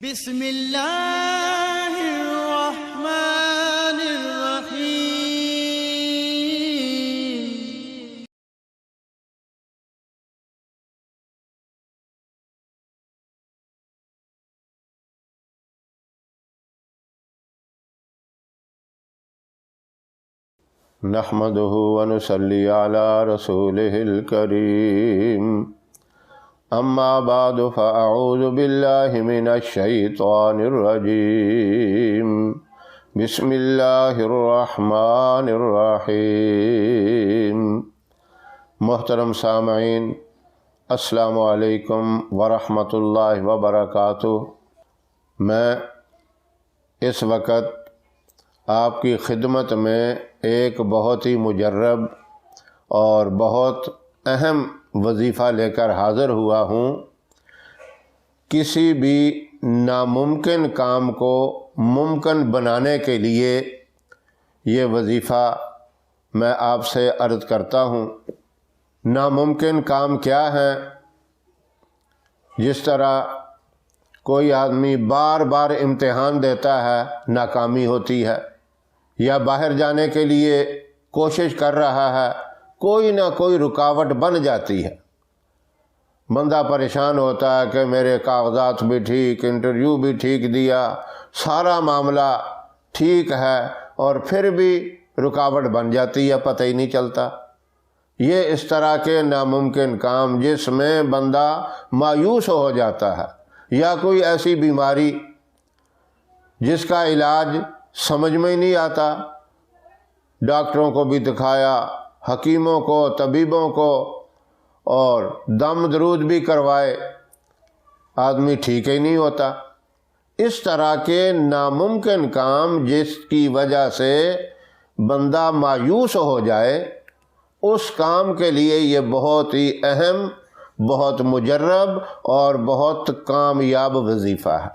بسم اللہ الرحمن الرحیم۔ نحمده ونصلي على رسوله الكريم، اما بعد فاعوذ بالله من الشیطان الرجیم، بسم اللہ الرحمن الرحیم۔ محترم سامعین، السلام علیکم ورحمۃ اللہ وبرکاتہ۔ میں اس وقت آپ کی خدمت میں ایک بہت ہی مجرب اور بہت اہم وظیفہ لے کر حاضر ہوا ہوں۔ کسی بھی ناممکن کام کو ممکن بنانے کے لیے یہ وظیفہ میں آپ سے عرض کرتا ہوں۔ ناممکن کام کیا ہے؟ جس طرح کوئی آدمی بار بار امتحان دیتا ہے، ناکامی ہوتی ہے، یا باہر جانے کے لیے کوشش کر رہا ہے، کوئی نہ کوئی رکاوٹ بن جاتی ہے۔ بندہ پریشان ہوتا ہے کہ میرے کاغذات بھی ٹھیک، انٹرویو بھی ٹھیک دیا، سارا معاملہ ٹھیک ہے، اور پھر بھی رکاوٹ بن جاتی ہے، پتہ ہی نہیں چلتا۔ یہ اس طرح کے ناممکن کام جس میں بندہ مایوس ہو جاتا ہے، یا کوئی ایسی بیماری جس کا علاج سمجھ میں ہی نہیں آتا، ڈاکٹروں کو بھی دکھایا، حکیموں کو، طبیبوں کو، اور دم درود بھی کروائے، آدمی ٹھیک ہی نہیں ہوتا۔ اس طرح کے ناممکن کام جس کی وجہ سے بندہ مایوس ہو جائے، اس کام کے لیے یہ بہت ہی اہم، بہت مجرب اور بہت کامیاب وظیفہ ہے۔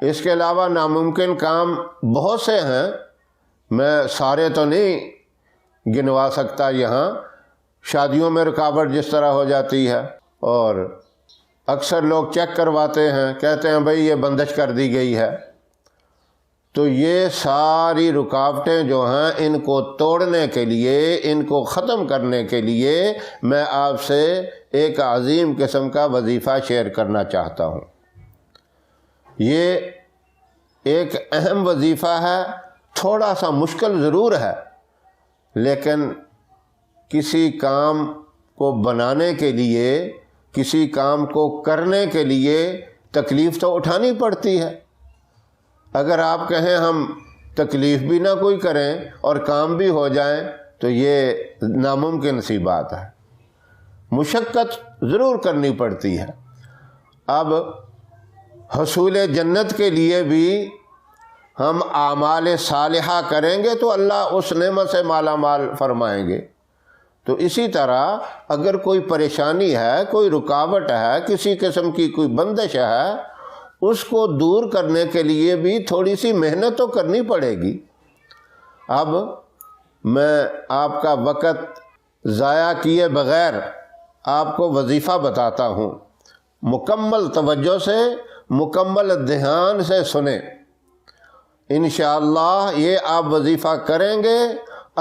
اس کے علاوہ ناممکن کام بہت سے ہیں، میں سارے تو نہیں گنوا سکتا یہاں۔ شادیوں میں رکاوٹ جس طرح ہو جاتی ہے، اور اکثر لوگ چیک کرواتے ہیں، کہتے ہیں بھئی یہ بندش کر دی گئی ہے۔ تو یہ ساری رکاوٹیں جو ہیں، ان کو توڑنے کے لیے، ان کو ختم کرنے کے لیے میں آپ سے ایک عظیم قسم کا وظیفہ شیئر کرنا چاہتا ہوں۔ یہ ایک اہم وظیفہ ہے، تھوڑا سا مشکل ضرور ہے، لیکن کسی کام کو بنانے کے لیے، کسی کام کو کرنے کے لیے تکلیف تو اٹھانی پڑتی ہے۔ اگر آپ کہیں ہم تکلیف بھی نہ کوئی کریں اور کام بھی ہو جائیں تو یہ ناممکن سی بات ہے، مشقت ضرور کرنی پڑتی ہے۔ اب حصول جنت کے لیے بھی ہم اعمال صالحہ کریں گے تو اللہ اس نعمت سے مالا مال فرمائیں گے۔ تو اسی طرح اگر کوئی پریشانی ہے، کوئی رکاوٹ ہے، کسی قسم کی کوئی بندش ہے، اس کو دور کرنے کے لیے بھی تھوڑی سی محنت تو کرنی پڑے گی۔ اب میں آپ کا وقت ضائع کیے بغیر آپ کو وظیفہ بتاتا ہوں، مکمل توجہ سے، مکمل دھیان سے سنیں۔ انشاءاللہ یہ آپ وظیفہ کریں گے،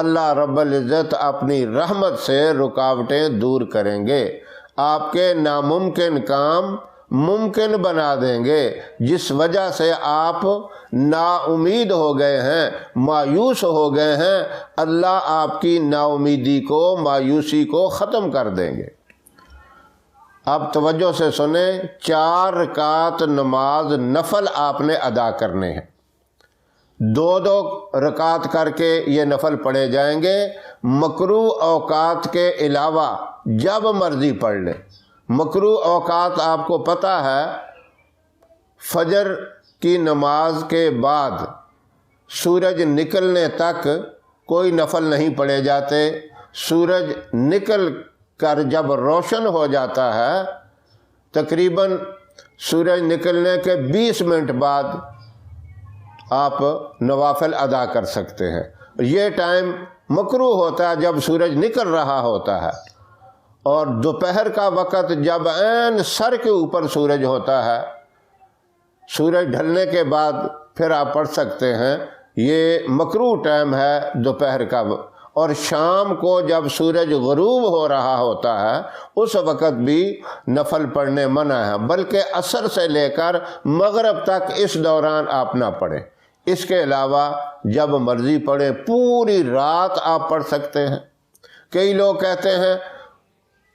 اللہ رب العزت اپنی رحمت سے رکاوٹیں دور کریں گے، آپ کے ناممکن کام ممکن بنا دیں گے۔ جس وجہ سے آپ نا امید ہو گئے ہیں، مایوس ہو گئے ہیں، اللہ آپ کی نا امیدی کو، مایوسی کو ختم کر دیں گے۔ اب توجہ سے سنیں، 4 رکعت نماز نفل آپ نے ادا کرنے ہیں۔ 2 رکعت کر کے یہ نفل پڑھے جائیں گے۔ مکروہ اوقات کے علاوہ جب مرضی پڑھ لیں۔ مکروہ اوقات آپ کو پتہ ہے، فجر کی نماز کے بعد سورج نکلنے تک کوئی نفل نہیں پڑھے جاتے۔ سورج نکل کر جب روشن ہو جاتا ہے، تقریباً سورج نکلنے کے 20 منٹ بعد آپ نوافل ادا کر سکتے ہیں۔ یہ ٹائم مکروہ ہوتا ہے جب سورج نکل رہا ہوتا ہے، اور دوپہر کا وقت جب عین سر کے اوپر سورج ہوتا ہے سورج ڈھلنے کے بعد پھر آپ پڑھ سکتے ہیں، یہ مکروہ ٹائم ہے دوپہر کا، اور شام کو جب سورج غروب ہو رہا ہوتا ہے اس وقت بھی نفل پڑھنے منع ہے، بلکہ عصر سے لے کر مغرب تک اس دوران آپ نہ پڑھیں۔ اس کے علاوہ جب مرضی پڑھیں، پوری رات آپ پڑھ سکتے ہیں۔ کئی لوگ کہتے ہیں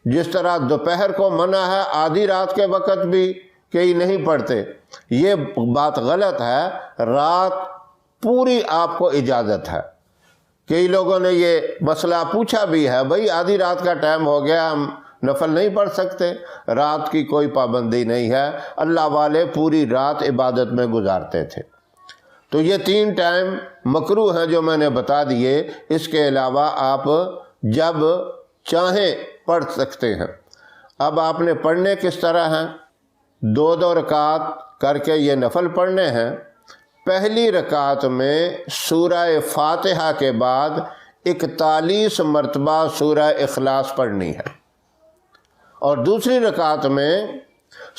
جس طرح دوپہر کو منع ہے آدھی رات کے وقت بھی کئی نہیں پڑھتے، یہ بات غلط ہے، رات پوری آپ کو اجازت ہے۔ کئی لوگوں نے یہ مسئلہ پوچھا بھی ہے، بھئی آدھی رات کا ٹائم ہو گیا، ہم نفل نہیں پڑھ سکتے؟ رات کی کوئی پابندی نہیں ہے، اللہ والے پوری رات عبادت میں گزارتے تھے۔ تو یہ 3 ٹائم مکروہ ہیں جو میں نے بتا دیے، اس کے علاوہ آپ جب چاہیں پڑھ سکتے ہیں۔ اب آپ نے پڑھنے کس طرح ہیں؟ 2 رکعت کر کے یہ نفل پڑھنے ہیں۔ پہلی رکعت میں سورہ فاتحہ کے بعد 41 مرتبہ سورہ اخلاص پڑھنی ہے، اور دوسری رکعت میں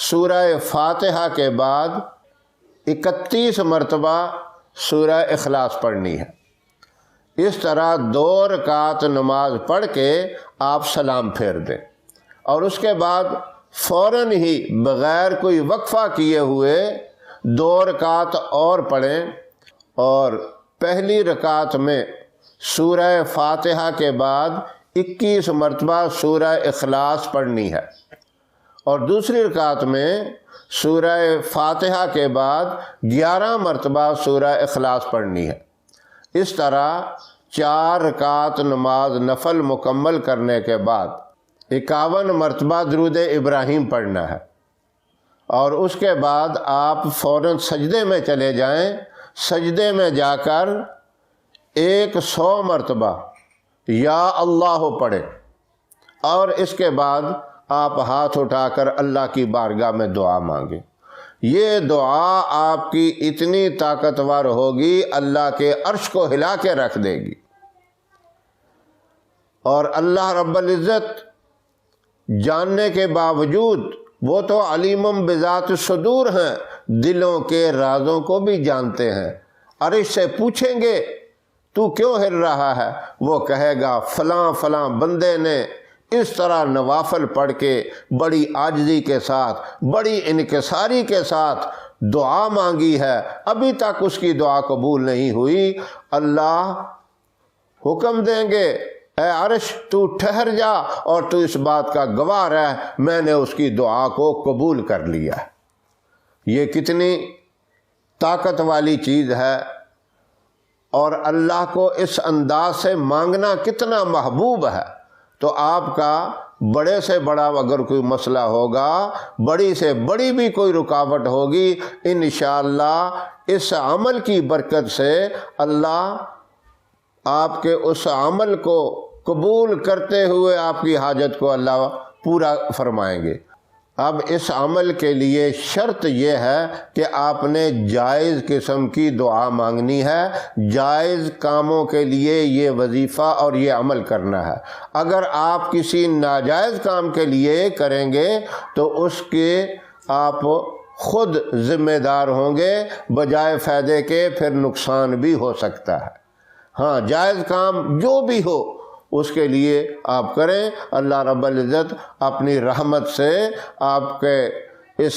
سورہ فاتحہ کے بعد 31 مرتبہ سورہ اخلاص پڑھنی ہے۔ اس طرح 2 رکعت نماز پڑھ کے آپ سلام پھیر دیں، اور اس کے بعد فوراً ہی بغیر کوئی وقفہ کیے ہوئے 2 رکعت اور پڑھیں، اور پہلی رکعت میں سورہ فاتحہ کے بعد 21 مرتبہ سورہ اخلاص پڑھنی ہے، اور دوسری رکعت میں سورہ فاتحہ کے بعد 11 مرتبہ سورہ اخلاص پڑھنی ہے۔ اس طرح 4 رکعت نماز نفل مکمل کرنے کے بعد 51 مرتبہ درود ابراہیم پڑھنا ہے، اور اس کے بعد آپ فوراً سجدے میں چلے جائیں، سجدے میں جا کر 100 مرتبہ یا اللہ پڑھیں، اور اس کے بعد آپ ہاتھ اٹھا کر اللہ کی بارگاہ میں دعا مانگیں۔ یہ دعا آپ کی اتنی طاقتور ہوگی، اللہ کے عرش کو ہلا کے رکھ دے گی، اور اللہ رب العزت جاننے کے باوجود، وہ تو علیم بذات الصدور ہیں، دلوں کے رازوں کو بھی جانتے ہیں۔ عرش سے پوچھیں گے تو کیوں ہل رہا ہے، وہ کہے گا فلاں فلاں بندے نے اس طرح نوافل پڑھ کے بڑی عاجزی کے ساتھ، بڑی انکساری کے ساتھ دعا مانگی ہے، ابھی تک اس کی دعا قبول نہیں ہوئی۔ اللہ حکم دیں گے، اے عرش تو ٹھہر جا، اور تو اس بات کا گواہ رہ، میں نے اس کی دعا کو قبول کر لیا۔ یہ کتنی طاقت والی چیز ہے، اور اللہ کو اس انداز سے مانگنا کتنا محبوب ہے۔ تو آپ کا بڑے سے بڑا اگر کوئی مسئلہ ہوگا، بڑی سے بڑی بھی کوئی رکاوٹ ہوگی، انشاءاللہ اس عمل کی برکت سے اللہ آپ کے اس عمل کو قبول کرتے ہوئے آپ کی حاجت کو اللہ پورا فرمائیں گے۔ اب اس عمل کے لیے شرط یہ ہے کہ آپ نے جائز قسم کی دعا مانگنی ہے، جائز کاموں کے لیے یہ وظیفہ اور یہ عمل کرنا ہے۔ اگر آپ کسی ناجائز کام کے لیے کریں گے تو اس کے آپ خود ذمہ دار ہوں گے، بجائے فائدے کے پھر نقصان بھی ہو سکتا ہے۔ ہاں، جائز کام جو بھی ہو اس کے لیے آپ کریں، اللہ رب العزت اپنی رحمت سے آپ کے اس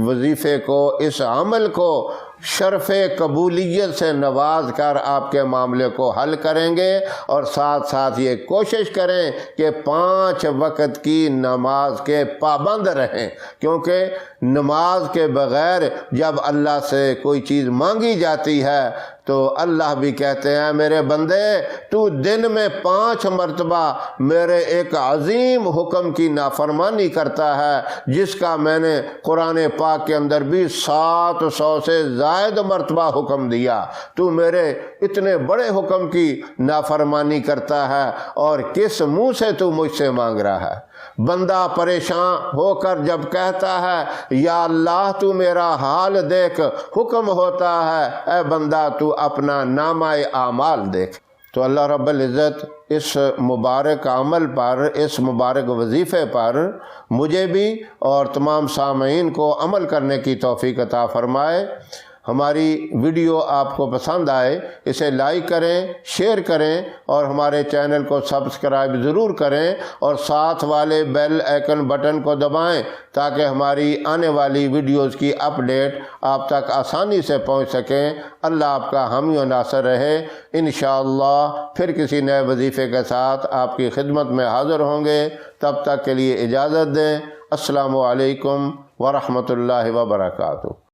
وظیفے کو، اس عمل کو شرف قبولیت سے نواز کر آپ کے معاملے کو حل کریں گے، اور ساتھ ساتھ یہ کوشش کریں کہ 5 وقت کی نماز کے پابند رہیں، کیونکہ نماز کے بغیر جب اللہ سے کوئی چیز مانگی جاتی ہے تو اللہ بھی کہتے ہیں میرے بندے تو دن میں 5 مرتبہ میرے ایک عظیم حکم کی نافرمانی کرتا ہے، جس کا میں نے قرآن پاک کے اندر بھی 700 سے زائد مرتبہ حکم دیا، تو میرے اتنے بڑے حکم کی نافرمانی کرتا ہے، اور کس منہ سے تو مجھ سے مانگ رہا ہے؟ بندہ پریشان ہو کر جب کہتا ہے یا اللہ تو میرا حال دیکھ، حکم ہوتا ہے اے بندہ تو اپنا نامہ اعمال دیکھ۔ تو اللہ رب العزت اس مبارک عمل پر، اس مبارک وظیفے پر مجھے بھی اور تمام سامعین کو عمل کرنے کی توفیق عطا فرمائے۔ ہماری ویڈیو آپ کو پسند آئے اسے لائک کریں، شیئر کریں اور ہمارے چینل کو سبسکرائب ضرور کریں اور ساتھ والے بیل آئیکن بٹن کو دبائیں تاکہ ہماری آنے والی ویڈیوز کی اپڈیٹ آپ تک آسانی سے پہنچ سکیں۔ اللہ آپ کا حامی و ناصر رہے۔ انشاءاللہ پھر کسی نئے وظیفے کے ساتھ آپ کی خدمت میں حاضر ہوں گے، تب تک کے لیے اجازت دیں۔ السلام علیکم ورحمۃ اللہ وبرکاتہ۔